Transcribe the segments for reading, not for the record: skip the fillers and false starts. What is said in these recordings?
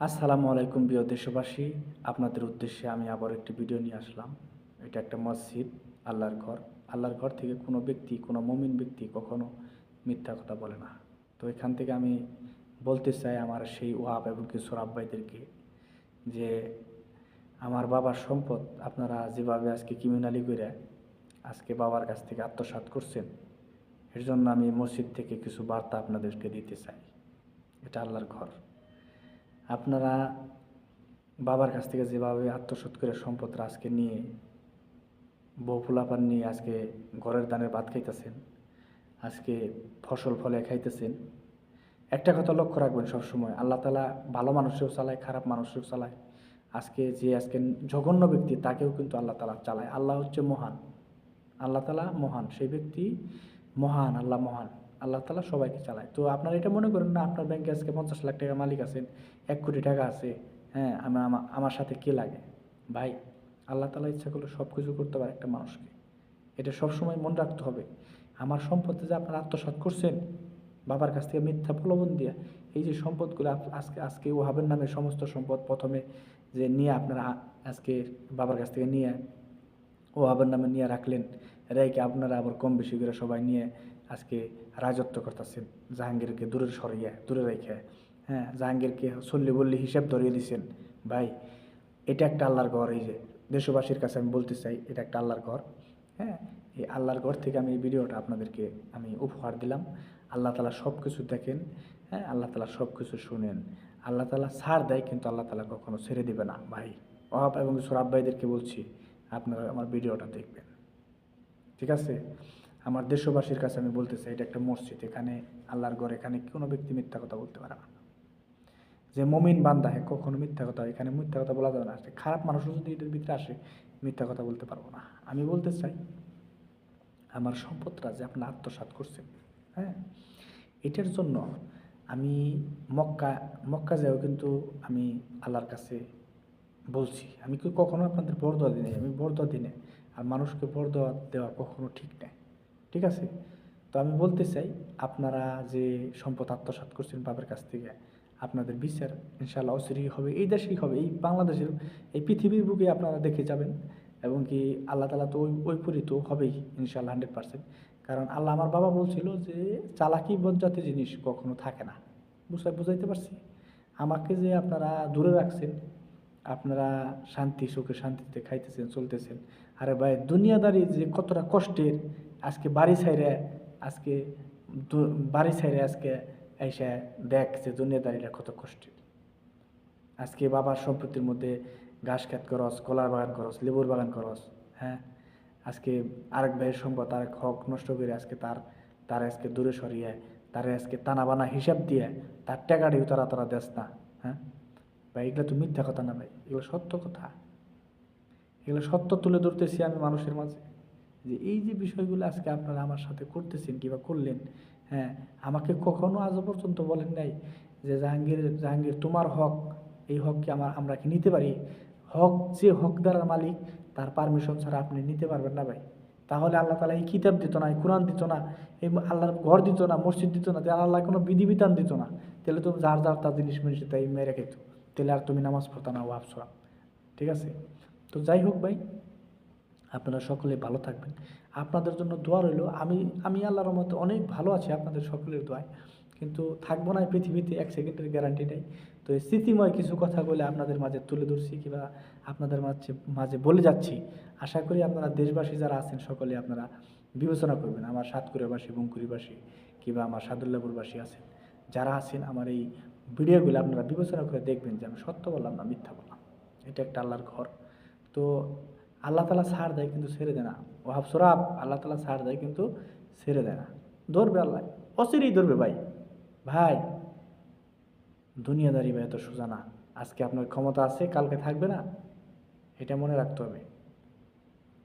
আসসালামু আলাইকুম প্রিয় দেশবাসী। আপনাদের উদ্দেশ্যে আমি আবার একটি ভিডিও নিয়ে আসলাম। এটা একটা মসজিদ, আল্লাহর ঘর। আল্লাহর ঘর থেকে কোনো ব্যক্তি, কোনো মুমিন ব্যক্তি কখনো মিথ্যা কথা বলে না। তো এখান থেকে আমি বলতে চাই আমার সেই ওয়াহাব এবং কিশোর আব্বাইদেরকে যে আমার বাবার সম্পদ আপনারা যেভাবে আজকে ক্রিমিনালি করে আজকে বাবার কাছ থেকে আত্মসাৎ করছেন, এর জন্য আমি মসজিদ থেকে কিছু বার্তা আপনাদেরকে দিতে চাই। এটা আল্লাহর ঘর। আপনারা বাবার কাছ থেকে যেভাবে আত্মসাৎ করে সম্পদটা আজকে নিয়ে বউ পোলাপান নিয়ে আজকে ঘরের ধানের ভাত খাইতেছেন, আজকে ফসল ফলে খাইতেছেন, একটা কথা লক্ষ্য রাখবেন সবসময়, আল্লাহ তালা ভালো মানুষেও চালায়, খারাপ মানুষেও চালায়। আজকে জঘন্য ব্যক্তি তাকেও কিন্তু আল্লাহ তালা চালায়। আল্লাহ হচ্ছে মহান, আল্লাহ তালা মহান, সেই ব্যক্তি মহান, আল্লাহ মহান। আল্লাহ তালা সবাইকে চালায়। তো আপনারা এটা মনে করেন না আপনার ব্যাংকে আজকে 50 লাখ টাকা মালিক আছেন, 1 কোটি টাকা আছে, হ্যাঁ আমার সাথে কে লাগে? ভাই, আল্লাহ তালা ইচ্ছা করলে সব কিছু করতে পারে একটা মানুষকে। এটা সবসময় মনে রাখতে হবে। আমার সম্পদে যে আপনারা আত্মসাৎ করছেন বাবার কাছ থেকে মিথ্যা প্রলোভন দিয়ে, এই যে সম্পদগুলো আজকে আজকে ওহাবের নামে সমস্ত সম্পদ প্রথমে যে নিয়ে আপনারা আজকে বাবার কাছ থেকে নিয়ে ওহাবের নামে নিয়ে রাখলেন, রেখে আপনারা আবার কম বেশি করে সবাই নিয়ে আজকে রাজত্ব করতেছেন, জাহাঙ্গীরকে দূরে সরিয়ে দূরে রেখে, হ্যাঁ জাহাঙ্গীরকে চল্লি বললি হিসাব ধরিয়ে দিচ্ছেন। ভাই, এটা একটা আল্লাহর ঘর। এই যে দেশবাসীর কাছে আমি বলতে চাই, এটা একটা আল্লাহর ঘর। হ্যাঁ, এই আল্লাহর ঘর থেকে আমি এই ভিডিওটা আপনাদেরকে আমি উপহার দিলাম। আল্লাহ তালা সব কিছু দেখেন, হ্যাঁ আল্লাহ তালা সব কিছু শুনেন। আল্লাহ তালা ছাড় দেয় কিন্তু আল্লাহ তালা কখনো ছেড়ে দিবে না। ভাই, ওহাব এবং সোরাব ভাইদেরকে বলছি, আপনারা আমার ভিডিওটা দেখবেন, ঠিক আছে? আমার দেশবাসীর কাছে আমি বলতে চাই, এটা একটা মসজিদ, এখানে আল্লাহর ঘর, এখানে কোনো ব্যক্তি মিথ্যা কথা বলতে পারে না। যে মমিন বান্দা, হ্যাঁ কখনো মিথ্যা কথা, এখানে মিথ্যা কথা বলা যাবে না। খারাপ মানুষও যদি এদের ভিতরে আসে, মিথ্যা কথা বলতে পারবো না। আমি বলতে চাই, আমার সম্পদটা যে আপনার আত্মসাৎ করছেন, হ্যাঁ এটার জন্য আমি মক্কা মক্কা যাও কিন্তু আমি আল্লাহর কাছে বলছি, আমি কি কখনো আপনাদের বরদোয়া দিই নাই, আমি বরদোয়া দিই নাই। আর মানুষকে বরদোয়া দেওয়া কখনো ঠিক নয়, ঠিক আছে? তো আমি বলতে চাই, আপনারা যে সম্পদ আত্মসাৎ করছেন বাবার কাছ থেকে, আপনাদের বিচার ইনশাআল্লাহ অচিরেই হবে, এই দেশেই হবে, এই বাংলাদেশের, এই পৃথিবীর বুকে আপনারা দেখে যাবেন। এবং কি আল্লাহ তালা তো ওই পরি তো হবেই ইনশাআল্লাহ 100%। কারণ আল্লাহ, আমার বাবা বলছিল যে চালাকি বজ্জাতি জিনিস কখনো থাকে না। বুঝাইতে পারছি? আমাকে যে আপনারা দূরে রাখছেন, আপনারা শান্তি সুখে শান্তিতে খাইতেছেন চলতেছেন। আরে ভাই, দুনিয়াদারি যে কতটা কষ্টের, আজকে বাড়ি ছাইরে আজকে বাড়ি ছাইরে আজকে এসে দেখ যে দুনিয়াদারিটা কত কষ্টের। আজকে বাবার সম্পত্তির মধ্যে ঘাস খেত করস, কলার বাগান করস, লেবুর বাগান করস, হ্যাঁ আজকে আরেক ভাইয়ের সম্পদ, আরেক হক নষ্ট করে আজকে তার আজকে দূরে সরিয়ে, তারে আজকে টানা বানা হিসাব দিয়ে তার টাকাটিও তারা দেস না। হ্যাঁ ভাই, এগুলো তো মিথ্যা কথা না ভাই, এগুলো সত্য কথা। এগুলো সত্য তুলে ধরতেছি আমি মানুষের মাঝে, যে এই যে বিষয়গুলো আজকে আপনারা আমার সাথে করতেছেন কিংবা করলেন, হ্যাঁ আমাকে কখনো আজও পর্যন্ত বলেন নাই যে জাহাঙ্গীর তোমার হক, এই হক কি আমরা কি নিতে পারি? হক যে হকদার মালিক, তার পারমিশন ছাড়া আপনি নিতে পারবেন না ভাই। তাহলে আল্লাহ তালা এই কিতাব দিত না, এই কোরআন দিত না, এই আল্লাহর ঘর দিত না, মসজিদ দিত না, তাহলে আল্লাহ কোনো বিধিবিধান দিত না। তাহলে তো যার যার তার জিনিস মিনিস তাই মেরে খেত, তাহলে আর তুমি নামাজ পড়তা না ওয়াবসরা, ঠিক আছে? তো যাই হোক ভাই, আপনারা সকলে ভালো থাকবেন। আপনাদের জন্য দোয়া রইল। আমি আমি আল্লাহর রহমতে অনেক ভালো আছি আপনাদের সকলের দোয়ায়। কিন্তু থাকবো না এই পৃথিবীতে 1 সেকেন্ডের গ্যারান্টি নেই। তো এই স্মৃতিময় কিছু কথা বলে আপনাদের মাঝে তুলে ধরছি, কিংবা আপনাদের মাঝে মাঝে বলে যাচ্ছি। আশা করি আপনারা দেশবাসী যারা আছেন সকলে আপনারা বিবেচনা করবেন, আমার সাতক্ষীরাবাসী, বঙ্কুড়িবাসী কিংবা আমার সাদুল্লাপুরবাসী আছেন, যারা আছেন আমার এই ভিডিওগুলো আপনারা বিবেচনা করে দেখবেন যে আমি সত্য বললাম না মিথ্যা বললাম। এটা একটা আল্লাহর ঘর। তো আল্লাহ তালা ছাড় দেয় কিন্তু ছেড়ে দেয় না। ওহাব সোরাব, আল্লাহ তালা ছাড় দেয় কিন্তু ছেড়ে দেয় না। ধরবে আল্লাহ, অচিরেই ধরবে ভাই। ভাই, দুনিয়াদারি ভাই এত সোজা না। আজকে আপনার ক্ষমতা আছে, কালকে থাকবে না, এটা মনে রাখতে হবে,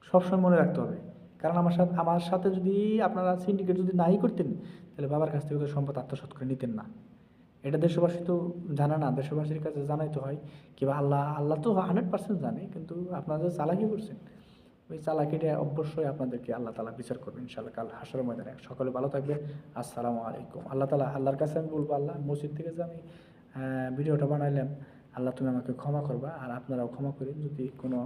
সবসময় মনে রাখতে হবে। কারণ আমার সাথে যদি আপনারা সিন্ডিকেট যদি নাই করতেন, তাহলে বাবার কাছ থেকে তো সম্পদ আত্মসাৎ করে নিতেন না। এটা দেশবাসী তো জানে না, দেশবাসীর কাছে জানাইতে হয়। কিংবা আল্লাহ তো 100% জানে, কিন্তু আপনারা যে চালাকি করছেন, ওই চালাকিটা অবশ্যই আপনাদেরকে আল্লাহ তালা বিচার করবেন ইনশাআল্লাহ কাল হাসরের ময়দানে। সকলে ভালো থাকবেন। আসসালামু আলাইকুম। আল্লাহর কাছে আমি বলবো, আল্লাহ মসজিদ থেকে যে আমি ভিডিওটা বানাইলাম, আল্লাহ তুমি আমাকে ক্ষমা করবা, আর আপনারাও ক্ষমা করে যদি কোনো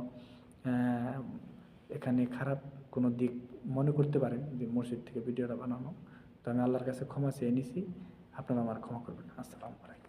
এখানে খারাপ কোনো দিক মনে করতে পারেন যে মসজিদ থেকে ভিডিওটা বানানো, তো আমি আল্লাহর কাছে ক্ষমা চেয়ে নিছি, আপনারা আমার ক্ষমা করবেন। আসসালামু আলাইকুম।